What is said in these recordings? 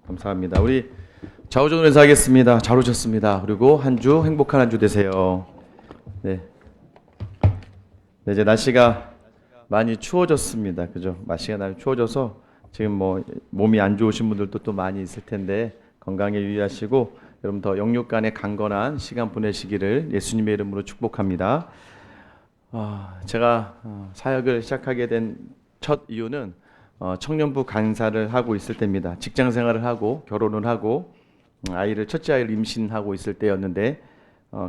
감사합니다. 우리 좌우적으로 인사하겠습니다. 잘 오셨습니다. 그리고 한 주 행복한 한 주 되세요. 네. 네, 이제 날씨가 많이 추워졌습니다. 그죠? 날씨가 많이 추워져서 지금 뭐 몸이 안 좋으신 분들도 또 많이 있을 텐데 건강에 유의하시고 여러분 더 영육간에 강건한 시간 보내시기를 예수님의 이름으로 축복합니다. 제가 사역을 시작하게 된 첫 이유는 청년부 강사를 하고 있을 때입니다. 직장 생활을 하고 결혼을 하고 첫째 아이를 임신하고 있을 때였는데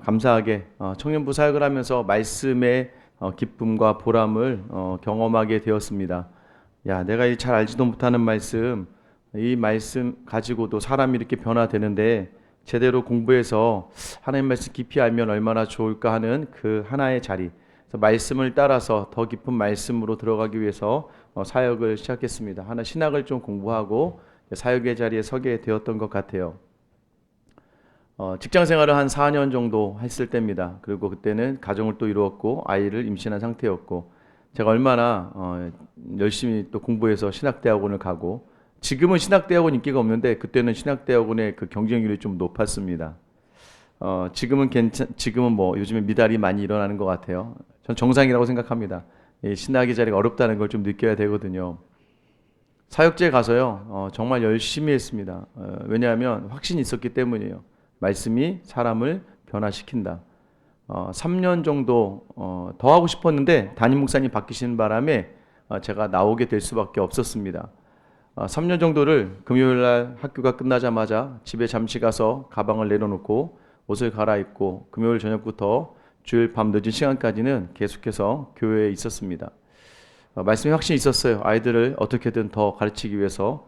감사하게 청년부 사역을 하면서 말씀의 기쁨과 보람을 경험하게 되었습니다. 야, 내가 잘 알지도 못하는 말씀, 이 말씀 가지고도 사람이 이렇게 변화되는데 제대로 공부해서 하나님 말씀 깊이 알면 얼마나 좋을까 하는 그 하나의 자리, 그래서 말씀을 따라서 더 깊은 말씀으로 들어가기 위해서 사역을 시작했습니다. 하나 신학을 좀 공부하고 사역의 자리에 서게 되었던 것 같아요. 직장 생활을 한 4년 정도 했을 때입니다. 그리고 그때는 가정을 또 이루었고 아이를 임신한 상태였고 제가 얼마나 열심히 또 공부해서 신학대학원을 가고 지금은 신학대학원 인기가 없는데 그때는 신학대학원의 그 경쟁률이 좀 높았습니다. 지금은 뭐 요즘에 미달이 많이 일어나는 것 같아요. 전 정상이라고 생각합니다. 이 신학의 자리가 어렵다는 걸 좀 느껴야 되거든요. 사역지에 가서요 정말 열심히 했습니다. 왜냐하면 확신이 있었기 때문이에요. 말씀이 사람을 변화시킨다. 3년 정도 더 하고 싶었는데 담임 목사님 바뀌시는 바람에 제가 나오게 될 수밖에 없었습니다. 3년 정도를 금요일날 학교가 끝나자마자 집에 잠시 가서 가방을 내려놓고 옷을 갈아입고 금요일 저녁부터 주일 밤 늦은 시간까지는 계속해서 교회에 있었습니다. 말씀이 확실히 있었어요. 아이들을 어떻게든 더 가르치기 위해서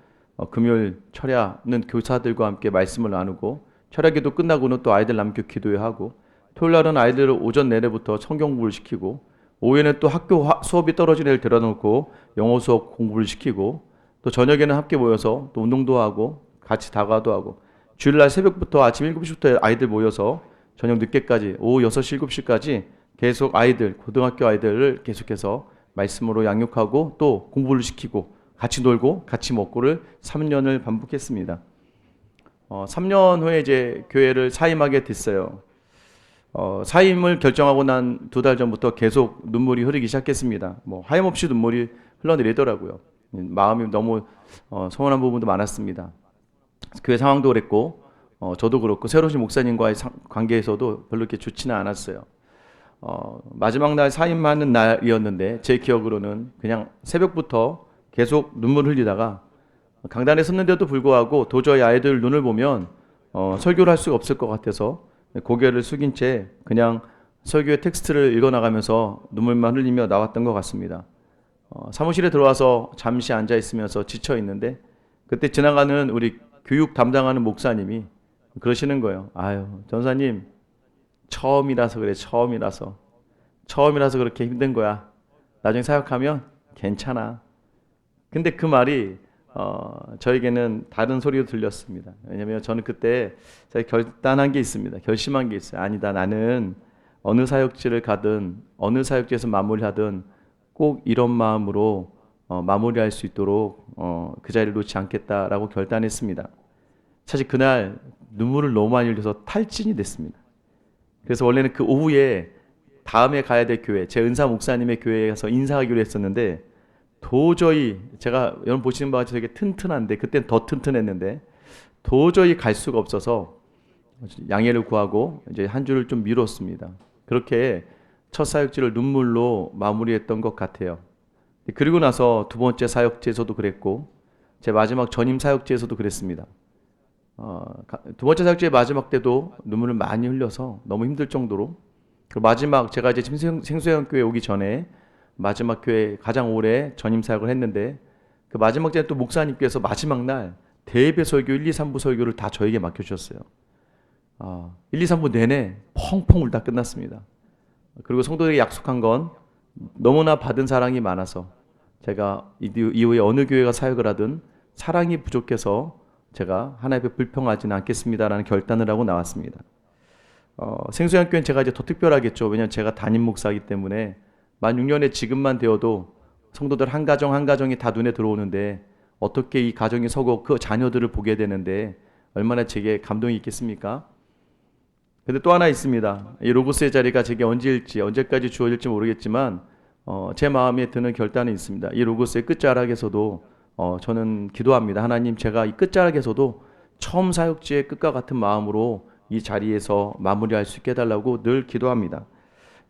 금요일 철야는 교사들과 함께 말씀을 나누고 철야기도 끝나고는 또 아이들 남겨 기도회 하고 토요일 날은 아이들을 오전 내내부터 성경 공부를 시키고 오후에는 또 학교 수업이 떨어진 애를 데려놓고 영어 수업 공부를 시키고 또 저녁에는 함께 모여서 또 운동도 하고 같이 다과도 하고 주일날 새벽부터 아침 7시부터 아이들 모여서 저녁 늦게까지 오후 6시 7시까지 계속 아이들 고등학교 아이들을 계속해서 말씀으로 양육하고 또 공부를 시키고 같이 놀고 같이 먹고를 3년을 반복했습니다. 3년 후에 이제 교회를 사임하게 됐어요. 사임을 결정하고 난 2달 전부터 계속 눈물이 흐르기 시작했습니다. 뭐 하염없이 눈물이 흘러내리더라고요. 마음이 너무 서운한 부분도 많았습니다. 교회 상황도 그랬고 저도 그렇고 새로 오신 목사님과의 관계에서도 별로 이렇게 좋지는 않았어요. 마지막 날 사임하는 날이었는데 제 기억으로는 그냥 새벽부터 계속 눈물 흘리다가 강단에 섰는데도 불구하고 도저히 아이들 눈을 보면 설교를 할 수가 없을 것 같아서 고개를 숙인 채 그냥 설교의 텍스트를 읽어나가면서 눈물만 흘리며 나왔던 것 같습니다. 사무실에 들어와서 잠시 앉아 있으면서 지쳐 있는데 그때 지나가는 우리 교육 담당하는 목사님이 그러시는 거예요. 아유, 전사님 처음이라서 그래. 처음이라서 그렇게 힘든 거야. 나중에 사역하면 괜찮아. 근데 그 말이 저에게는 다른 소리로 들렸습니다. 왜냐하면 저는 그때 제가 결단한 게 있습니다. 결심한 게 있어요. 아니다, 나는 어느 사역지를 가든 어느 사역지에서 마무리하든 꼭 이런 마음으로 마무리할 수 있도록 그 자리를 놓지 않겠다라고 결단했습니다. 사실 그날 눈물을 너무 많이 흘려서 탈진이 됐습니다. 그래서 원래는 그 오후에 다음에 가야 될 교회, 제 은사 목사님의 교회에 가서 인사하기로 했었는데 도저히 제가 여러분 보시는 바와 같이 되게 튼튼한데 그때는 더 튼튼했는데 도저히 갈 수가 없어서 양해를 구하고 이제 한 주를 좀 미뤘습니다. 그렇게 첫 사역지를 눈물로 마무리했던 것 같아요. 그리고 나서 두 번째 사역지에서도 그랬고 제 마지막 전임 사역지에서도 그랬습니다. 두 번째 사역지의 마지막 때도 눈물을 많이 흘려서 너무 힘들 정도로 그리고 마지막 제가 이제 지금 생수형교회 오기 전에 마지막 교회 가장 오래 전임 사역을 했는데 그 마지막 때는 또 목사님께서 마지막 날 대예배 설교 1, 2, 3부 설교를 다 저에게 맡겨주셨어요. 1, 2, 3부 내내 펑펑 울다 끝났습니다. 그리고 성도들에게 약속한 건 너무나 받은 사랑이 많아서 제가 이후에 어느 교회가 사역을 하든 사랑이 부족해서 제가 하나님 앞에 불평하지는 않겠습니다라는 결단을 하고 나왔습니다. 생수양교회는 제가 이제 더 특별하겠죠. 왜냐하면 제가 담임 목사이기 때문에 만 6년에 지금만 되어도 성도들 한 가정 한 가정이 다 눈에 들어오는데 어떻게 이 가정이 서고 그 자녀들을 보게 되는데 얼마나 제게 감동이 있겠습니까? 근데 또 하나 있습니다. 이 로고스의 자리가 제게 언제까지 주어질지 모르겠지만 제 마음에 드는 결단이 있습니다. 이 로고스의 끝자락에서도 저는 기도합니다. 하나님, 제가 이 끝자락에서도 처음 사역지의 끝과 같은 마음으로 이 자리에서 마무리할 수 있게 해달라고 늘 기도합니다.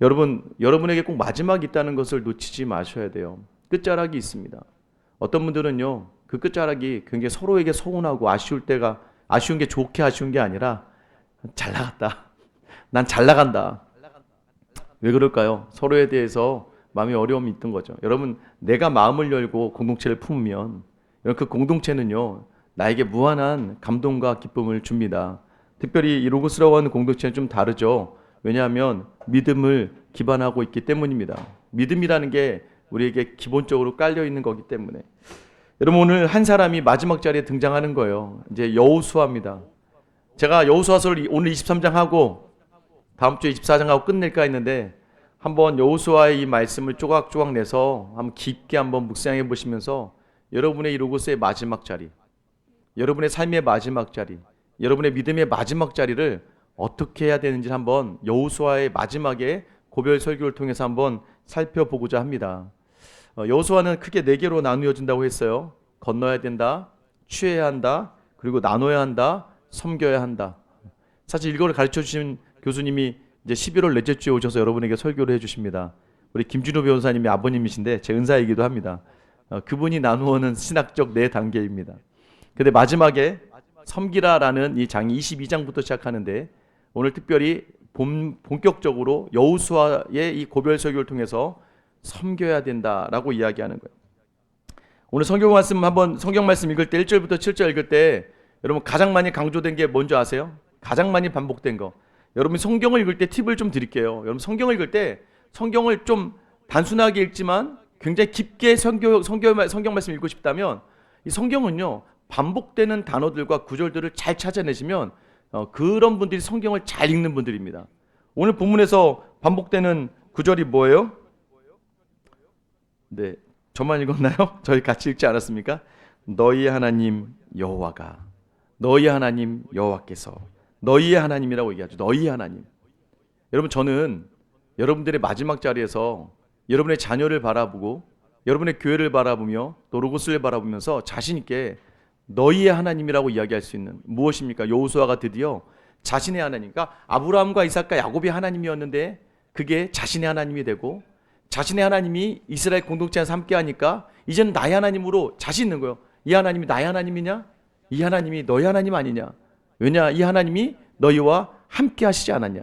여러분, 여러분에게 꼭 마지막이 있다는 것을 놓치지 마셔야 돼요. 끝자락이 있습니다. 어떤 분들은요, 그 끝자락이 굉장히 서로에게 서운하고 아쉬운 게 좋게 아쉬운 게 아니라 잘 나갔다. 난 잘 나간다. 왜 그럴까요? 서로에 대해서 마음의 어려움이 있던 거죠. 여러분, 내가 마음을 열고 공동체를 품으면 그 공동체는요, 나에게 무한한 감동과 기쁨을 줍니다. 특별히 이 로고스라고 하는 공동체는 좀 다르죠. 왜냐하면 믿음을 기반하고 있기 때문입니다. 믿음이라는 게 우리에게 기본적으로 깔려 있는 거기 때문에. 여러분, 오늘 한 사람이 마지막 자리에 등장하는 거예요. 이제 여호수아입니다. 제가 여호수아서를 오늘 23장 하고 다음 주에 24장 하고 끝낼까 했는데 한번 여호수아의 이 말씀을 조각조각 내서 한번 깊게 한번 묵상해 보시면서 여러분의 이 로고스의 마지막 자리, 여러분의 삶의 마지막 자리, 여러분의 믿음의 마지막 자리를 어떻게 해야 되는지 한번 여호수아의 마지막에 고별 설교를 통해서 한번 살펴보고자 합니다. 여호수아는 크게 4개로 나누어진다고 했어요. 건너야 된다, 취해야 한다, 그리고 나눠야 한다, 섬겨야 한다. 사실 이걸 가르쳐 주신 교수님이 이제 11월 넷째 주에 오셔서 여러분에게 설교를 해주십니다. 우리 김준호 변호사님이 아버님이신데 제 은사이기도 합니다. 그분이 나누어는 신학적 4단계입니다. 근데 마지막에 섬기라라는 이 장이 22장부터 시작하는데 오늘 특별히 본격적으로 여호수아의 이 고별 설교를 통해서 섬겨야 된다라고 이야기하는 거예요. 오늘 성경 말씀 읽을 때 1절부터 7절 읽을 때 여러분 가장 많이 강조된 게 뭔지 아세요? 가장 많이 반복된 거. 여러분 성경을 읽을 때 팁을 좀 드릴게요. 여러분 성경을 읽을 때 성경을 좀 단순하게 읽지만 굉장히 깊게 성경 말씀 읽고 싶다면 이 성경은요 반복되는 단어들과 구절들을 잘 찾아내시면 그런 분들이 성경을 잘 읽는 분들입니다. 오늘 본문에서 반복되는 구절이 뭐예요? 네, 저만 읽었나요? 저희 같이 읽지 않았습니까? 너희의 하나님 여호와가, 너희의 하나님 여호와께서, 너희의 하나님이라고 얘기하죠. 너희의 하나님. 여러분, 저는 여러분들의 마지막 자리에서 여러분의 자녀를 바라보고 여러분의 교회를 바라보며 또 로고스를 바라보면서 자신 있게 너희의 하나님이라고 이야기할 수 있는 무엇입니까? 여호수아가 드디어 자신의 하나님, 그러니까 아브라함과 이삭과 야곱이 하나님이었는데 그게 자신의 하나님이 되고 자신의 하나님이 이스라엘 공동체에서 함께 하니까 이제는 나의 하나님으로 자신 있는 거예요. 이 하나님이 나의 하나님이냐? 이 하나님이 너희 하나님 아니냐? 왜냐? 이 하나님이 너희와 함께 하시지 않았냐?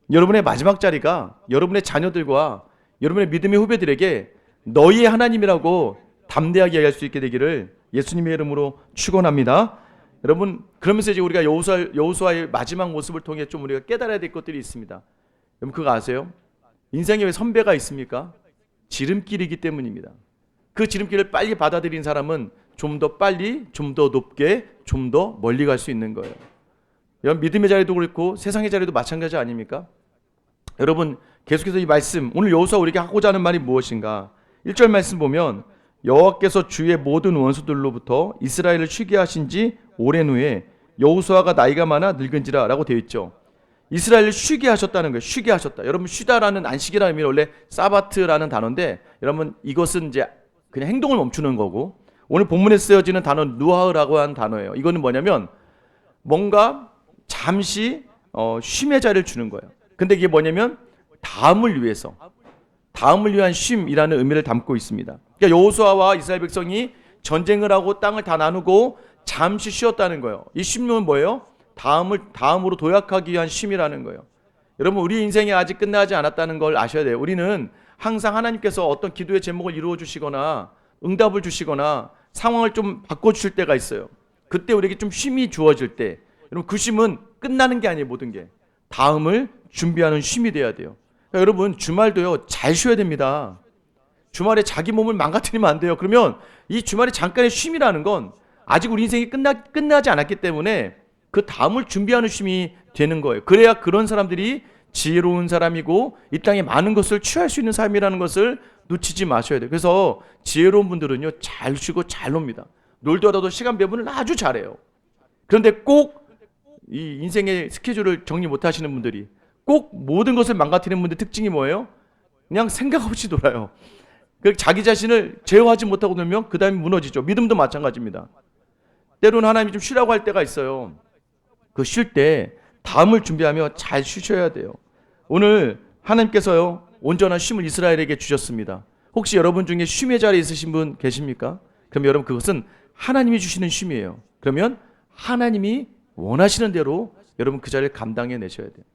여러분의 마지막 자리가 여러분의 자녀들과 여러분의 믿음의 후배들에게 너희의 하나님이라고 담대하게 이야기할 수 있게 되기를 예수님의 이름으로 축원합니다. 여러분, 그러면서 이제 우리가 여호수아의 마지막 모습을 통해 좀 우리가 깨달아야 될 것들이 있습니다. 여러분 그거 아세요? 인생에 왜 선배가 있습니까? 지름길이기 때문입니다. 그 지름길을 빨리 받아들인 사람은 좀 더 빨리, 좀 더 높게, 좀 더 멀리 갈 수 있는 거예요. 여러분 믿음의 자리도 그렇고 세상의 자리도 마찬가지 아닙니까? 여러분 계속해서 이 말씀, 오늘 여호수아 우리에게 하고자 하는 말이 무엇인가? 1절 말씀 보면 여호와께서 주의 모든 원수들로부터 이스라엘을 쉬게 하신 지 오랜 후에 여호수아가 나이가 많아 늙은지라 라고 되어 있죠. 이스라엘을 쉬게 하셨다는 거예요. 쉬게 하셨다. 여러분 쉬다라는 안식이라는 의미는 원래 사바트라는 단어인데 여러분 이것은 이제 그냥 행동을 멈추는 거고 오늘 본문에 쓰여지는 단어 누하흐라고 하는 단어예요. 이거는 뭐냐면 뭔가 잠시 쉼의 자리를 주는 거예요. 근데 이게 뭐냐면 다음을 위한 쉼이라는 의미를 담고 있습니다. 그러니까 여호수아와 이스라엘 백성이 전쟁을 하고 땅을 다 나누고 잠시 쉬었다는 거예요. 이 쉼은 뭐예요? 다음으로 도약하기 위한 쉼이라는 거예요. 여러분 우리 인생이 아직 끝나지 않았다는 걸 아셔야 돼요. 우리는 항상 하나님께서 어떤 기도의 제목을 이루어 주시거나 응답을 주시거나 상황을 좀 바꿔주실 때가 있어요. 그때 우리에게 좀 쉼이 주어질 때 여러분 그 쉼은 끝나는 게 아니에요. 모든 게 다음을 준비하는 쉼이 돼야 돼요. 그러니까 여러분 주말도요 잘 쉬어야 됩니다. 주말에 자기 몸을 망가뜨리면 안 돼요. 그러면 이 주말에 잠깐의 쉼이라는 건 아직 우리 인생이 끝나지 않았기 때문에 그 다음을 준비하는 쉼이 되는 거예요. 그래야 그런 사람들이 지혜로운 사람이고 이 땅에 많은 것을 취할 수 있는 삶이라는 것을 놓치지 마셔야 돼요. 그래서 지혜로운 분들은요 잘 쉬고 잘 놉니다. 놀더라도 시간 배분을 아주 잘해요. 그런데 꼭 이 인생의 스케줄을 정리 못 하시는 분들이, 꼭 모든 것을 망가뜨리는 분들 특징이 뭐예요? 그냥 생각 없이 놀아요. 자기 자신을 제어하지 못하고 놀면 그 다음에 무너지죠. 믿음도 마찬가지입니다. 때로는 하나님이 좀 쉬라고 할 때가 있어요. 그 쉴 때 다음을 준비하며 잘 쉬셔야 돼요. 오늘 하나님께서요, 온전한 쉼을 이스라엘에게 주셨습니다. 혹시 여러분 중에 쉼의 자리에 있으신 분 계십니까? 그럼 여러분, 그것은 하나님이 주시는 쉼이에요. 그러면 하나님이 원하시는 대로 여러분 그 자리를 감당해 내셔야 돼요.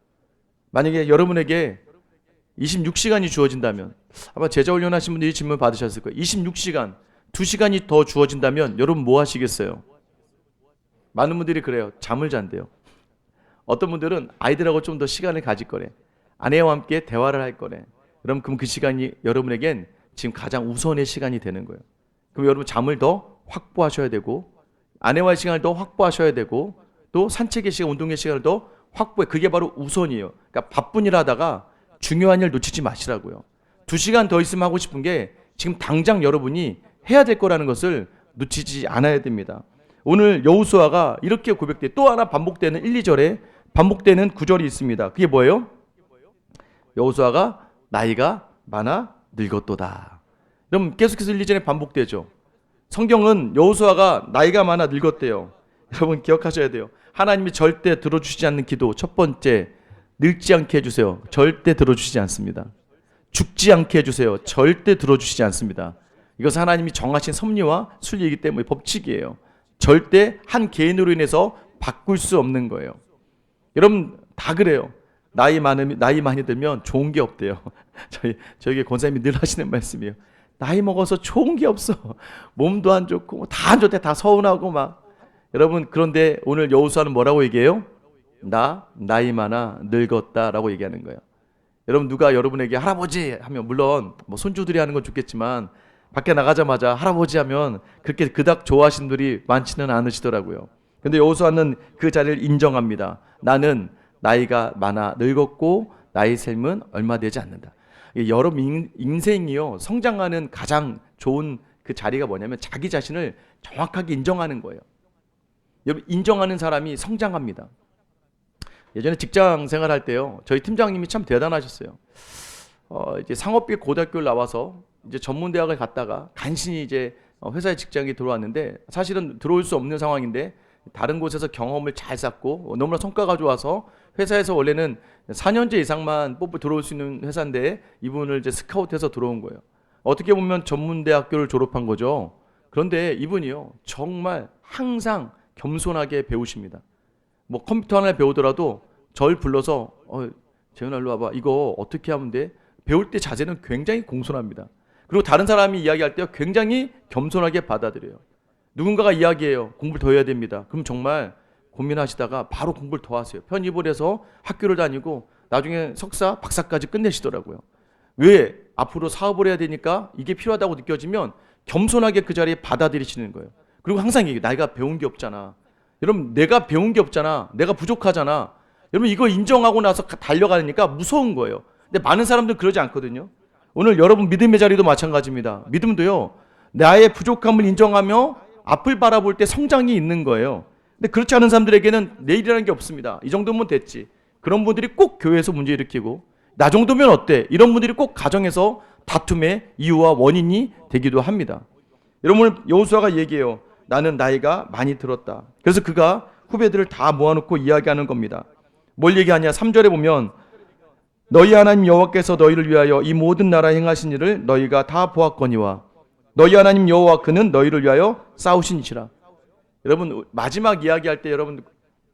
만약에 여러분에게 26시간이 주어진다면, 아마 제자 훈련하신 분들이 질문 받으셨을 거예요. 26시간, 2시간이 더 주어진다면 여러분 뭐 하시겠어요? 많은 분들이 그래요. 잠을 잔대요. 어떤 분들은 아이들하고 좀 더 시간을 가질 거래. 아내와 함께 대화를 할 거래. 그럼 그 시간이 여러분에겐 지금 가장 우선의 시간이 되는 거예요. 그럼 여러분 잠을 더 확보하셔야 되고, 아내와의 시간을 더 확보하셔야 되고, 또 산책의 시간, 운동의 시간을 더 확보해. 그게 바로 우선이에요. 그러니까 바쁜 일 하다가 중요한 일 놓치지 마시라고요. 2시간 더 있으면 하고 싶은 게 지금 당장 여러분이 해야 될 거라는 것을 놓치지 않아야 됩니다. 오늘 여호수아가 이렇게 고백돼. 또 하나 반복되는 1, 2절에 반복되는 구절이 있습니다. 그게 뭐예요? 여호수아가 나이가 많아 늙었도다. 그럼 계속해서 1, 2절에 반복되죠. 성경은 여호수아가 나이가 많아 늙었대요. 여러분 기억하셔야 돼요. 하나님이 절대 들어주시지 않는 기도, 첫 번째, 늙지 않게 해주세요. 절대 들어주시지 않습니다. 죽지 않게 해주세요. 절대 들어주시지 않습니다. 이것은 하나님이 정하신 섭리와 순리이기 때문에 법칙이에요. 절대 한 개인으로 인해서 바꿀 수 없는 거예요. 여러분 다 그래요. 나이 많이 들면 좋은 게 없대요. 저희 권사님이 늘 하시는 말씀이에요. 나이 먹어서 좋은 게 없어. 몸도 안 좋고 다 안 좋대. 다 서운하고 막. 여러분, 그런데 오늘 여호수아는 뭐라고 얘기해요? 나이 많아 늙었다라고 얘기하는 거예요. 여러분, 누가 여러분에게 할아버지 하면, 물론 뭐 손주들이 하는 건 좋겠지만 밖에 나가자마자 할아버지 하면 그렇게 그닥 좋아하시는 분들이 많지는 않으시더라고요. 근데 여호수아는 그 자리를 인정합니다. 나는 나이가 많아 늙었고 나의 삶은 얼마 되지 않는다. 여러분 인생이요, 성장하는 가장 좋은 그 자리가 뭐냐면 자기 자신을 정확하게 인정하는 거예요. 여러분, 인정하는 사람이 성장합니다. 예전에 직장 생활할 때요, 저희 팀장님이 참 대단하셨어요. 이제 상업비 고등학교를 나와서 이제 전문대학을 갔다가 간신히 이제 회사에 직장에 들어왔는데, 사실은 들어올 수 없는 상황인데 다른 곳에서 경험을 잘 쌓고 너무나 성과가 좋아서 회사에서 원래는 4년제 이상만 뽑고 들어올 수 있는 회사인데 이분을 이제 스카우트해서 들어온 거예요. 어떻게 보면 전문대학교를 졸업한 거죠. 그런데 이분이요, 정말 항상 겸손하게 배우십니다. 뭐 컴퓨터 하나 배우더라도 절 불러서 재현아 일로 와봐, 이거 어떻게 하면 돼? 배울 때 자세는 굉장히 공손합니다. 그리고 다른 사람이 이야기할 때 굉장히 겸손하게 받아들여요. 누군가가 이야기해요. 공부를 더 해야 됩니다. 그럼 정말 고민하시다가 바로 공부를 더 하세요. 편입을 해서 학교를 다니고 나중에 석사, 박사까지 끝내시더라고요. 왜? 앞으로 사업을 해야 되니까 이게 필요하다고 느껴지면 겸손하게 그 자리에 받아들이시는 거예요. 그리고 항상 얘기해요. 내가 배운 게 없잖아. 여러분, 내가 배운 게 없잖아. 내가 부족하잖아. 여러분, 이거 인정하고 나서 달려가니까 무서운 거예요. 근데 많은 사람들은 그러지 않거든요. 오늘 여러분 믿음의 자리도 마찬가지입니다. 믿음도요, 나의 부족함을 인정하며 앞을 바라볼 때 성장이 있는 거예요. 근데 그렇지 않은 사람들에게는 내일이라는 게 없습니다. 이 정도면 됐지. 그런 분들이 꼭 교회에서 문제 일으키고, 나 정도면 어때? 이런 분들이 꼭 가정에서 다툼의 이유와 원인이 되기도 합니다. 여러분, 여호수아가 얘기해요. 나는 나이가 많이 들었다. 그래서 그가 후배들을 다 모아놓고 이야기하는 겁니다. 뭘 얘기하냐? 3절에 보면 너희 하나님 여호와께서 너희를 위하여 이 모든 나라에 행하신 일을 너희가 다 보았거니와 너희 하나님 여호와 그는 너희를 위하여 싸우신 이시라. 여러분, 마지막 이야기할 때 여러분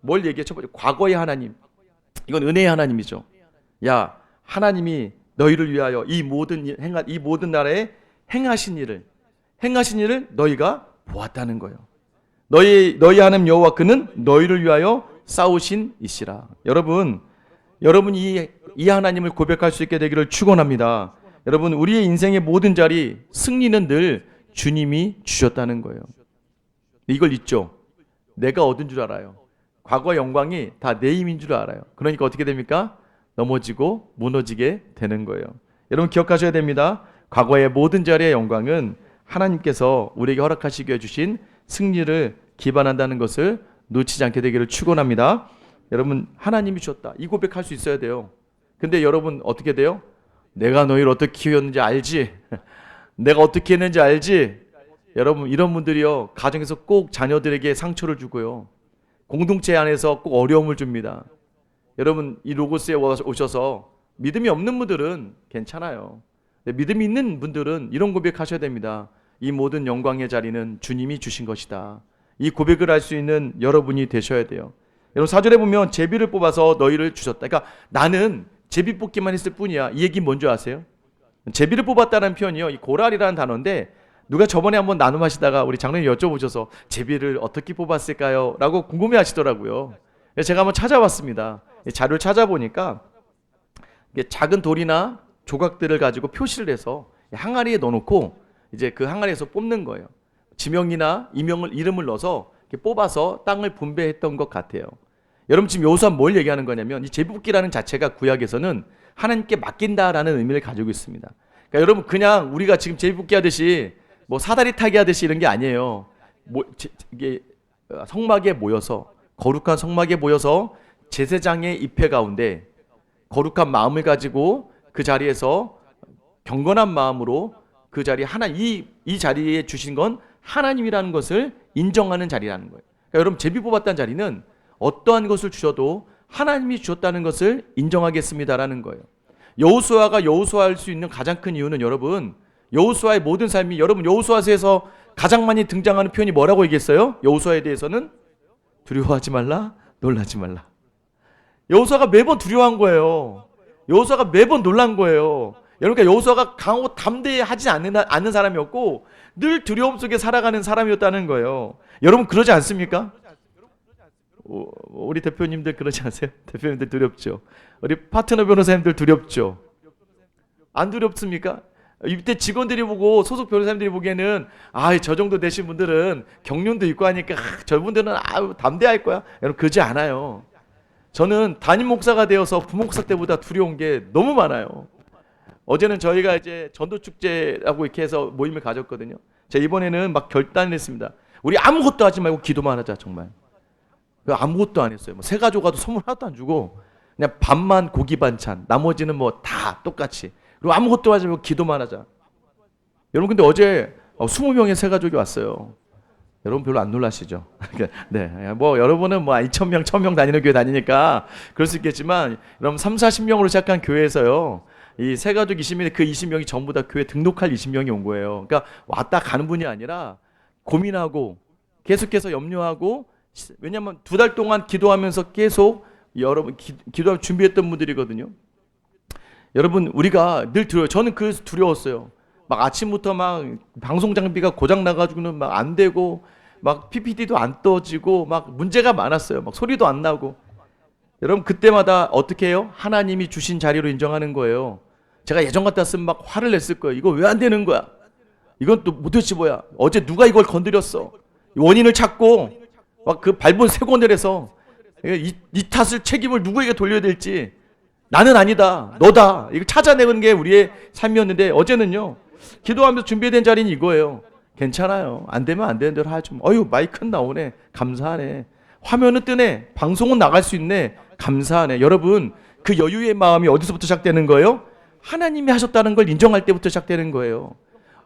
뭘 얘기해? 첫 번째, 과거의 하나님. 이건 은혜의 하나님이죠. 야, 하나님이 너희를 위하여 이 모든 나라에 행하신 일을 너희가 보았다는 거예요. 너희 하나님 여호와 그는 너희를 위하여 싸우신 이시라. 여러분이 이 하나님을 고백할 수 있게 되기를 축원합니다. 여러분, 우리의 인생의 모든 자리 승리는 늘 주님이 주셨다는 거예요. 이걸 잊죠. 내가 얻은 줄 알아요. 과거의 영광이 다 내 힘인 줄 알아요. 그러니까 어떻게 됩니까? 넘어지고 무너지게 되는 거예요. 여러분 기억하셔야 됩니다. 과거의 모든 자리의 영광은 하나님께서 우리에게 허락하시게 해주신 승리를 기반한다는 것을 놓치지 않게 되기를 축원합니다. 여러분, 하나님이 주셨다. 이 고백할 수 있어야 돼요. 근데 여러분 어떻게 돼요? 내가 너희를 어떻게 키웠는지 알지? 내가 어떻게 했는지 알지? 여러분, 이런 분들이요, 가정에서 꼭 자녀들에게 상처를 주고요, 공동체 안에서 꼭 어려움을 줍니다. 여러분, 이 로고스에 오셔서 믿음이 없는 분들은 괜찮아요. 믿음이 있는 분들은 이런 고백하셔야 됩니다. 이 모든 영광의 자리는 주님이 주신 것이다. 이 고백을 할 수 있는 여러분이 되셔야 돼요. 여러분, 4절에 보면 제비를 뽑아서 너희를 주셨다. 그러니까 나는 제비 뽑기만 했을 뿐이야. 이 얘기 뭔지 아세요? 제비를 뽑았다는 표현이요, 이 고랄이라는 단어인데, 누가 저번에 한번 나눔하시다가 우리 장로님 여쭤보셔서 제비를 어떻게 뽑았을까요? 라고 궁금해 하시더라고요. 그래서 제가 한번 찾아봤습니다. 자료를 찾아보니까 작은 돌이나 조각들을 가지고 표시를 해서 항아리에 넣어놓고 이제 그 항아리에서 뽑는 거예요. 지명이나 이름을 넣어서 이렇게 뽑아서 땅을 분배했던 것 같아요. 여러분, 지금 여호수아 뭘 얘기하는 거냐면, 이 제비뽑기라는 자체가 구약에서는 하나님께 맡긴다라는 의미를 가지고 있습니다. 그러니까 여러분, 그냥 우리가 지금 제비뽑기 하듯이 뭐 사다리 타기 하듯이 이런 게 아니에요. 이게 성막에 모여서, 거룩한 성막에 모여서 제사장의 입회 가운데 거룩한 마음을 가지고 그 자리에서 경건한 마음으로 그 자리 이 자리에 주신 건 하나님이라는 것을 인정하는 자리라는 거예요. 그러니까 여러분, 제비 뽑았다는 자리는 어떠한 것을 주셔도 하나님이 주셨다는 것을 인정하겠습니다라는 거예요. 여호수아가 여호수아할 수 있는 가장 큰 이유는, 여러분, 여호수아의 모든 삶이, 여러분, 여호수아서에서 가장 많이 등장하는 표현이 뭐라고 얘기했어요? 여호수아에 대해서는 두려워하지 말라, 놀라지 말라. 여호수아가 매번 두려워한 거예요. 여호수아가 매번 놀란 거예요. 그러니까 여호수아가 강하고 담대하지 않는 사람이었고 늘 두려움 속에 살아가는 사람이었다는 거예요. 여러분, 그러지 않습니까? 우리 대표님들 그러지 않으세요? 대표님들 두렵죠? 우리 파트너 변호사님들 두렵죠? 안 두렵습니까? 이때 직원들이 보고, 소속 변호사님들이 보기에는 저 정도 되신 분들은 경륜도 있고 하니까 저분들은 담대할 거야. 여러분, 그러지 않아요. 저는 담임 목사가 되어서 부목사 때보다 두려운 게 너무 많아요. 어제는 저희가 이제 전도 축제라고 이렇게 해서 모임을 가졌거든요. 제가 이번에는 막 결단을 했습니다. 우리 아무것도 하지 말고 기도만 하자. 정말 아무것도 안 했어요. 새 가족 와도 선물 하나도 안 주고 그냥 밥만 고기 반찬, 나머지는 뭐 다 똑같이, 그리고 아무것도 하지 말고 기도만 하자. 여러분, 근데 어제 20명의 새 가족이 왔어요. 여러분 별로 안 놀라시죠? 네, 뭐 여러분은 뭐 2,000명, 1,000명 다니는 교회 다니니까 그럴 수 있겠지만, 여러분 3, 40명으로 시작한 교회에서요, 이 새 가족 20명이, 그 20명이 전부 다 교회 등록할 20명이 온 거예요. 그러니까 왔다 가는 분이 아니라 고민하고 계속해서 염려하고, 왜냐하면 2달 동안 기도하면서 계속 여러분 기도할 준비했던 분들이거든요. 여러분, 우리가 늘 두려워요. 저는 그래서 두려웠어요. 막 아침부터 막 방송 장비가 고장 나가지고는 막 안 되고, 막 PPT도 안 떠지고, 막 문제가 많았어요. 막 소리도 안 나고. 여러분, 그때마다 어떻게 해요? 하나님이 주신 자리로 인정하는 거예요. 제가 예전 같았으면 막 화를 냈을 거예요. 이거 왜 안 되는 거야? 이건 또 도대체 뭐야? 어제 누가 이걸 건드렸어? 원인을 찾고 막 그 밟은 세곤을 해서 이 탓을, 책임을 누구에게 돌려야 될지, 나는 아니다, 너다, 이거 찾아내는 게 우리의 삶이었는데, 어제는요, 기도하면서 준비된 자리는 이거예요. 괜찮아요. 안 되면 안 되는 대로 하죠. 마이크는 나오네. 감사하네. 화면은 뜨네. 방송은 나갈 수 있네. 감사하네. 여러분, 그 여유의 마음이 어디서부터 시작되는 거예요? 하나님이 하셨다는 걸 인정할 때부터 시작되는 거예요.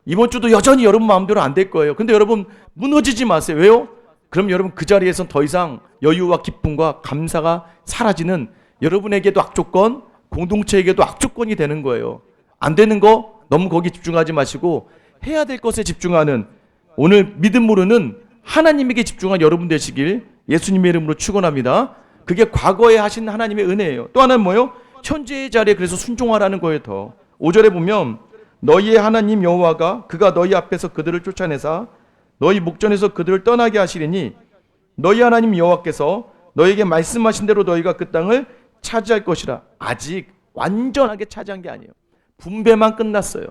이번 주도 여전히 여러분 마음대로 안 될 거예요. 근데 여러분, 무너지지 마세요. 왜요? 그럼 여러분, 그 자리에선 더 이상 여유와 기쁨과 감사가 사라지는, 여러분에게도 악조건, 공동체에게도 악조건이 되는 거예요. 안 되는 거 너무 거기 집중하지 마시고 해야 될 것에 집중하는, 오늘 믿음 모르는 하나님에게 집중한 여러분 되시길 예수님의 이름으로 축원합니다. 그게 과거에 하신 하나님의 은혜예요. 또 하나는 뭐예요? 현재의 자리에 그래서 순종하라는 거예요. 더 5절에 보면, 너희의 하나님 여호와가 그가 너희 앞에서 그들을 쫓아내사 너희 목전에서 그들을 떠나게 하시리니, 너희 하나님 여호와께서 너희에게 말씀하신 대로 너희가 그 땅을 차지할 것이라. 아직 완전하게 차지한 게 아니에요. 분배만 끝났어요.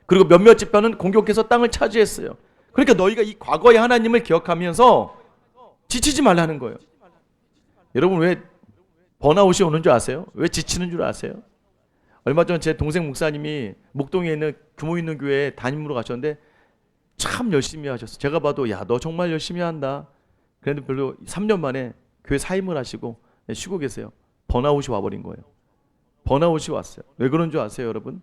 그리고 몇몇 지파는 공격해서 땅을 차지했어요. 그러니까 너희가 이 과거의 하나님을 기억하면서 지치지 말라는 거예요. 여러분, 왜 번아웃이 오는 줄 아세요? 왜 지치는 줄 아세요? 얼마 전 제 동생 목사님이 목동에 있는 규모 있는 교회에 담임으로 가셨는데, 참 열심히 하셨어요. 제가 봐도 야, 너 정말 열심히 한다. 그런데 별로 3년 만에 교회 사임을 하시고 쉬고 계세요. 번아웃이 와버린 거예요. 번아웃이 왔어요. 왜 그런 줄 아세요, 여러분?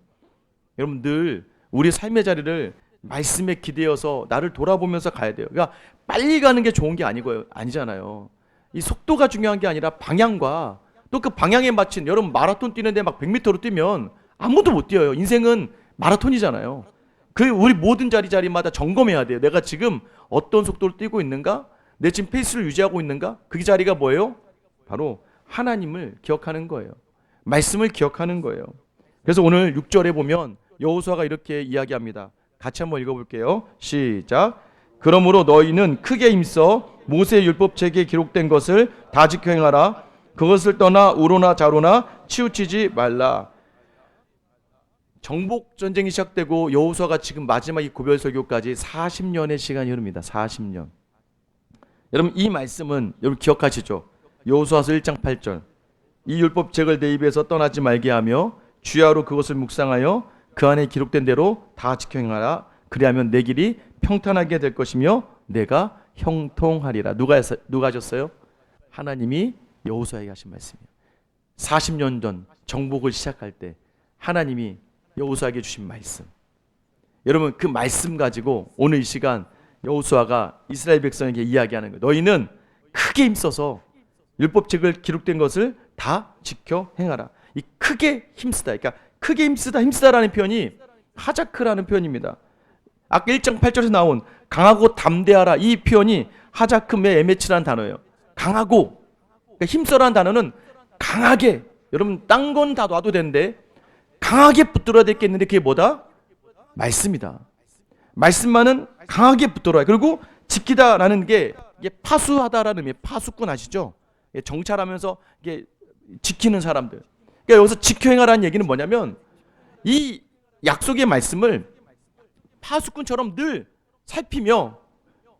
여러분 늘 우리 삶의 자리를 말씀에 기대어서 나를 돌아보면서 가야 돼요. 그러니까 빨리 가는 게 좋은 게 아니잖아요. 이 속도가 중요한 게 아니라 방향과 또 그 방향에 맞춘, 여러분 마라톤 뛰는데 막 100m로 뛰면 아무도 못 뛰어요. 인생은 마라톤이잖아요. 그 우리 모든 자리마다 점검해야 돼요. 내가 지금 어떤 속도로 뛰고 있는가? 내 지금 페이스를 유지하고 있는가? 그 자리가 뭐예요? 바로 하나님을 기억하는 거예요. 말씀을 기억하는 거예요. 그래서 오늘 6절에 보면 여호수아가 이렇게 이야기합니다. 같이 한번 읽어볼게요. 시작. 그러므로 너희는 크게 힘써 모세의 율법책에 기록된 것을 다 지켜 행하라. 그것을 떠나 우로나 좌로나 치우치지 말라. 정복 전쟁이 시작되고 여호수아가 지금 마지막 이 고별 설교까지 40년의 시간이 흐릅니다. 40년. 여러분 이 말씀은 여러분 기억하시죠? 여호수아서 1장 8절. 이 율법책을 내 입에서 떠나지 말게 하며 주야로 그것을 묵상하여 그 안에 기록된 대로 다 지켜 행하라. 그리하면 내 길이 평탄하게 될 것이며 내가 형통하리라. 누가 하셨어요? 하나님이 여호수아에게 하신 말씀이에요. 40년 전 정복을 시작할 때 하나님이 여호수아에게 주신 말씀. 여러분 그 말씀 가지고 오늘 이 시간 여호수아가 이스라엘 백성에게 이야기하는 거예요. 너희는 크게 힘써서 율법책을 기록된 것을 다 지켜 행하라. 이 크게 힘쓰다. 그러니까 크게 힘쓰다라는 표현이 하자크라는 표현입니다. 아까 1장 8절에서 나온 강하고 담대하라 이 표현이 하자크의 에메츠라는 단어예요. 강하고 그러니까 힘써라는 단어는 강하게, 여러분 딴 건 다 놔도 되는데 강하게 붙들어야 될 게 있는데 그게 뭐다? 말씀이다. 말씀만은 강하게 붙들어야. 그리고 지키다라는 게 이게 파수하다라는 의미. 파수꾼 아시죠? 정찰하면서 이게 지키는 사람들. 그러니까 여기서 지켜 행하라는 얘기는 뭐냐면 이 약속의 말씀을 파수꾼처럼 늘 살피며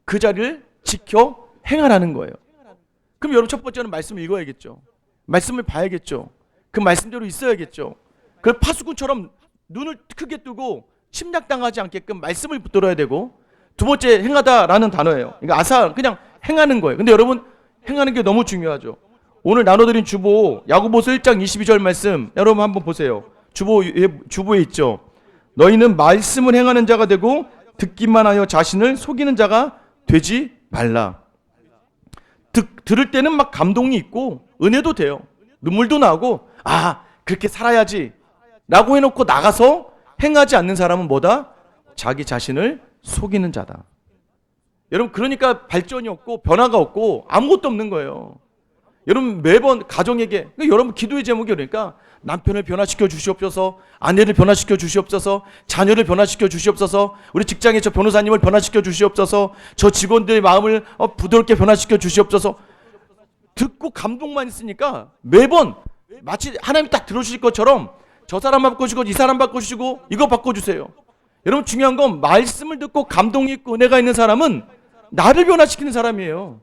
그 자리를 지켜 행하라는 거예요. 그럼 여러분 첫 번째는 말씀을 읽어야겠죠. 말씀을 봐야겠죠. 그 말씀대로 있어야겠죠. 그 파수꾼처럼 눈을 크게 뜨고 침략당하지 않게끔 말씀을 붙들어야 되고, 두 번째 행하다라는 단어예요. 그러니까 그냥 행하는 거예요. 근데 여러분 행하는 게 너무 중요하죠. 오늘 나눠드린 주보 야고보서 1장 22절 말씀 여러분 한번 보세요. 주보에 있죠. 너희는 말씀을 행하는 자가 되고 듣기만 하여 자신을 속이는 자가 되지 말라. 들을 때는 막 감동이 있고 은혜도 돼요. 눈물도 나고 그렇게 살아야지 라고 해놓고 나가서 행하지 않는 사람은 뭐다? 자기 자신을 속이는 자다. 여러분 그러니까 발전이 없고 변화가 없고 아무것도 없는 거예요. 여러분 매번 가정에게, 여러분 기도의 제목이 그러니까 남편을 변화시켜 주시옵소서, 아내를 변화시켜 주시옵소서, 자녀를 변화시켜 주시옵소서, 우리 직장의 저 변호사님을 변화시켜 주시옵소서, 저 직원들의 마음을 부드럽게 변화시켜 주시옵소서. 듣고 감동만 있으니까 매번 마치 하나님이 딱 들어주실 것처럼 저 사람 바꿔주시고 이 사람 바꿔주시고 이거 바꿔주세요. 여러분 중요한 건 말씀을 듣고 감동이 있고 은혜가 있는 사람은 나를 변화시키는 사람이에요.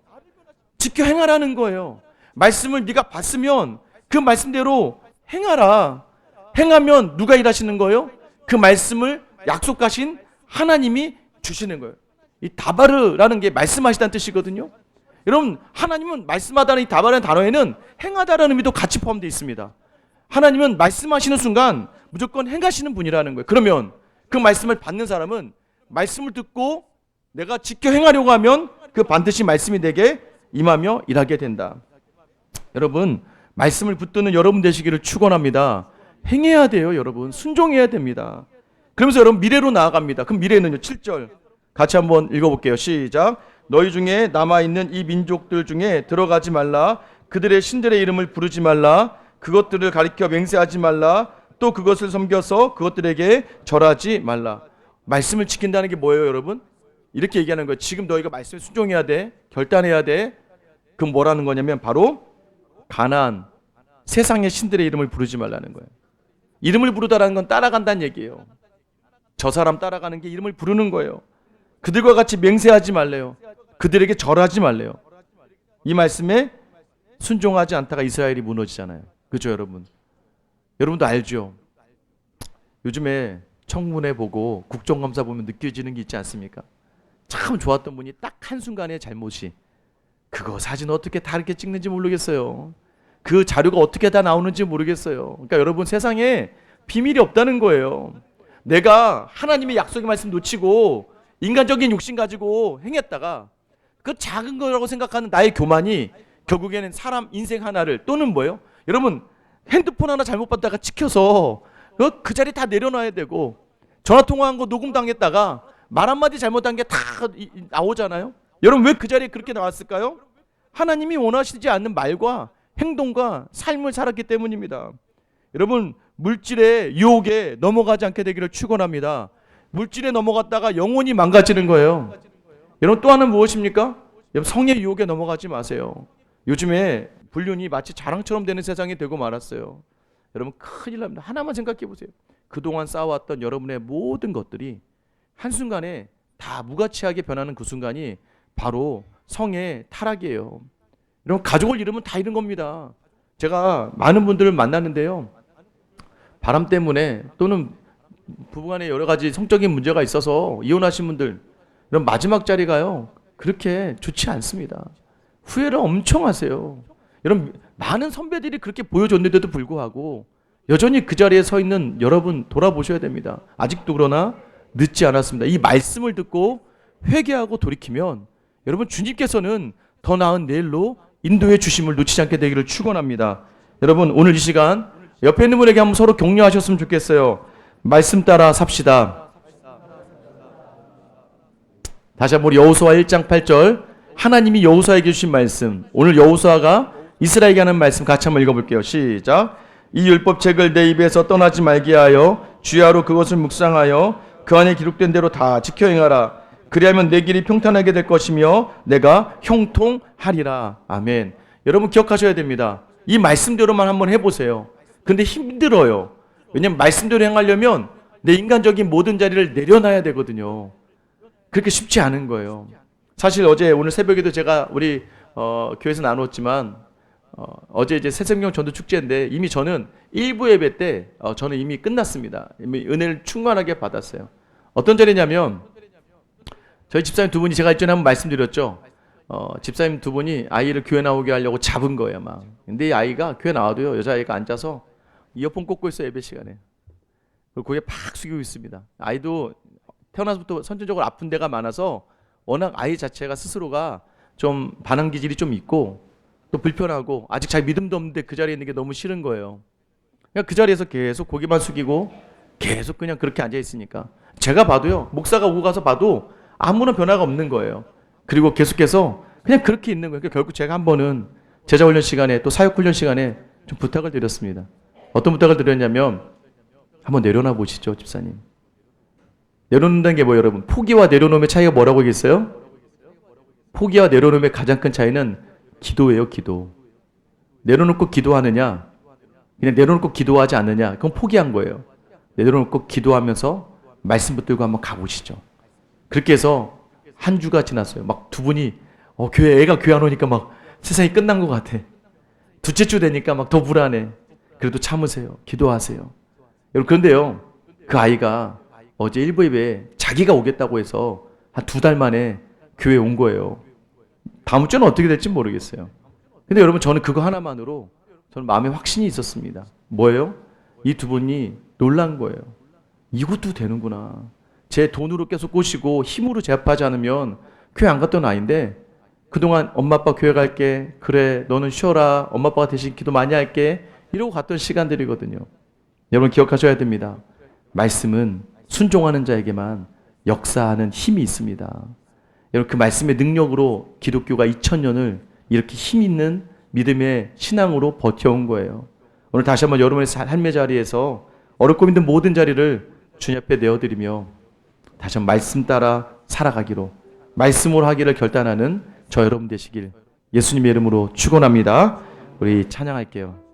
지켜 행하라는 거예요. 말씀을 네가 봤으면 그 말씀대로 행하라. 행하면 누가 일하시는 거예요? 그 말씀을 약속하신 하나님이 주시는 거예요. 이 다바르라는 게 말씀하시다는 뜻이거든요. 여러분 하나님은 말씀하다는 이 다바르라는 단어에는 행하다라는 의미도 같이 포함되어 있습니다. 하나님은 말씀하시는 순간 무조건 행하시는 분이라는 거예요. 그러면 그 말씀을 받는 사람은 말씀을 듣고 내가 지켜 행하려고 하면 그 반드시 말씀이 내게 임하며 일하게 된다. 여러분 말씀을 붙드는 여러분 되시기를 축원합니다. 행해야 돼요. 여러분 순종해야 됩니다. 그러면서 여러분 미래로 나아갑니다. 그럼 미래는요 7절 같이 한번 읽어볼게요. 시작. 너희 중에 남아있는 이 민족들 중에 들어가지 말라. 그들의 신들의 이름을 부르지 말라. 그것들을 가리켜 맹세하지 말라. 또 그것을 섬겨서 그것들에게 절하지 말라. 말씀을 지킨다는 게 뭐예요 여러분? 이렇게 얘기하는 거예요. 지금 너희가 말씀에 순종해야 돼. 결단해야 돼. 그럼 뭐라는 거냐면 바로 가나안 세상의 신들의 이름을 부르지 말라는 거예요. 이름을 부르다라는 건 따라간다는 얘기예요. 저 사람 따라가는 게 이름을 부르는 거예요. 그들과 같이 맹세하지 말래요. 그들에게 절하지 말래요. 이 말씀에 순종하지 않다가 이스라엘이 무너지잖아요. 그죠 여러분? 여러분도 알죠? 요즘에 청문회 보고 국정감사 보면 느껴지는 게 있지 않습니까? 참 좋았던 분이 딱 한순간에 잘못이, 그거 사진 어떻게 다 이렇게 찍는지 모르겠어요. 그 자료가 어떻게 다 나오는지 모르겠어요. 그러니까 여러분, 세상에 비밀이 없다는 거예요. 내가 하나님의 약속의 말씀 놓치고 인간적인 욕심 가지고 행했다가 그 작은 거라고 생각하는 나의 교만이 결국에는 사람 인생 하나를, 또는 뭐예요? 여러분, 핸드폰 하나 잘못 받다가 찍혀서 그 자리 다 내려놔야 되고, 전화 통화한 거 녹음 당했다가 말 한마디 잘못한 게 다 나오잖아요. 여러분, 왜 그 자리에 그렇게 나왔을까요? 하나님이 원하시지 않는 말과 행동과 삶을 살았기 때문입니다. 여러분, 물질의 유혹에 넘어가지 않게 되기를 축원합니다. 물질에 넘어갔다가 영혼이 망가지는 거예요. 여러분, 또 하나는 무엇입니까? 여러분, 성의 유혹에 넘어가지 마세요. 요즘에 불륜이 마치 자랑처럼 되는 세상이 되고 말았어요. 여러분, 큰일 납니다. 하나만 생각해 보세요. 그동안 쌓아왔던 여러분의 모든 것들이 한순간에 다 무가치하게 변하는 그 순간이 바로 성의 타락이에요. 여러분, 가족을 잃으면 다 잃은 겁니다. 제가 많은 분들을 만나는데요, 바람 때문에 또는 부부간에 여러 가지 성적인 문제가 있어서 이혼하신 분들, 이런 마지막 자리가요 그렇게 좋지 않습니다. 후회를 엄청 하세요. 여러분, 많은 선배들이 그렇게 보여줬는데도 불구하고 여전히 그 자리에 서 있는 여러분, 돌아보셔야 됩니다. 아직도 그러나 늦지 않았습니다. 이 말씀을 듣고 회개하고 돌이키면 여러분, 주님께서는 더 나은 내일로 인도해 주심을 놓치지 않게 되기를 축원합니다. 여러분, 오늘 이 시간 옆에 있는 분에게 한번 서로 격려하셨으면 좋겠어요. 말씀 따라 삽시다. 다시 한번 여호수아 1장 8절, 하나님이 여호수아에게 주신 말씀, 오늘 여호수아가 이스라엘에게 하는 말씀 같이 한번 읽어볼게요. 시작. 이 율법책을 내 입에서 떠나지 말게 하여 주야로 그것을 묵상하여 그 안에 기록된 대로 다 지켜 행하라. 그리하면 내 길이 평탄하게 될 것이며 내가 형통하리라. 아멘. 여러분, 기억하셔야 됩니다. 이 말씀대로만 한번 해보세요. 근데 힘들어요. 왜냐면 말씀대로 행하려면 내 인간적인 모든 자리를 내려놔야 되거든요. 그렇게 쉽지 않은 거예요. 사실 오늘 새벽에도 제가 우리 교회에서 나눴지만, 어제 이제 새생명 전도 축제인데 이미 저는 1부 예배 때 저는 이미 끝났습니다. 이미 은혜를 충만하게 받았어요. 어떤 자리냐면, 저희 집사님 두 분이, 제가 일전에 한번 말씀드렸죠. 집사님 두 분이 아이를 교회 나오게 하려고 잡은 거예요, 막. 근데 이 아이가 교회 나와도요, 여자아이가 앉아서 이어폰 꽂고 있어요, 예배 시간에. 그리고 고개 팍 숙이고 있습니다. 아이도 태어나서부터 선천적으로 아픈 데가 많아서 워낙 아이 자체가 스스로가 좀 반항 기질이 좀 있고 또 불편하고 아직 잘 믿음도 없는데 그 자리에 있는 게 너무 싫은 거예요. 그냥 그 자리에서 계속 고개만 숙이고 계속 그냥 그렇게 앉아 있으니까 제가 봐도요, 목사가 오고 가서 봐도 아무런 변화가 없는 거예요. 그리고 계속해서 그냥 그렇게 있는 거예요. 그러니까 결국 제가 한 번은 제자훈련 시간에 또 사역훈련 시간에 좀 부탁을 드렸습니다. 어떤 부탁을 드렸냐면, 한번 내려놔 보시죠, 집사님. 내려놓는다는 게 뭐예요, 여러분? 포기와 내려놓음의 차이가 뭐라고 얘기했어요? 포기와 내려놓음의 가장 큰 차이는 기도예요, 기도. 내려놓고 기도하느냐, 그냥 내려놓고 기도하지 않느냐, 그건 포기한 거예요. 내려놓고 기도하면서 말씀 붙들고 한번 가보시죠. 그렇게 해서 한 주가 지났어요. 막 두 분이 애가 교회 안 오니까 막 세상이 끝난 것 같아. 둘째 주 되니까 막 더 불안해. 그래도 참으세요. 기도하세요. 여러분, 그런데요, 그 아이가 어제 1부 예배에 자기가 오겠다고 해서 한 2달 만에 교회에 온 거예요. 다음 주는 어떻게 될지 모르겠어요. 근데 여러분, 저는 그거 하나만으로 저는 마음에 확신이 있었습니다. 뭐예요? 이 두 분이 놀란 거예요. 이것도 되는구나. 제 돈으로 계속 꼬시고 힘으로 제압하지 않으면 교회 안 갔던 아이인데, 그동안 엄마 아빠 교회 갈게, 그래 너는 쉬어라, 엄마 아빠가 대신 기도 많이 할게, 이러고 갔던 시간들이거든요. 여러분, 기억하셔야 됩니다. 말씀은 순종하는 자에게만 역사하는 힘이 있습니다. 여러분, 그 말씀의 능력으로 기독교가 2000년을 이렇게 힘 있는 믿음의 신앙으로 버텨온 거예요. 오늘 다시 한번 여러분의 삶의 자리에서 어렵고 힘든 모든 자리를 주님 앞에 내어드리며 다시 한번 말씀 따라 살아가기로, 말씀으로 하기를 결단하는 저 여러분 되시길 예수님의 이름으로 축원합니다. 우리 찬양할게요.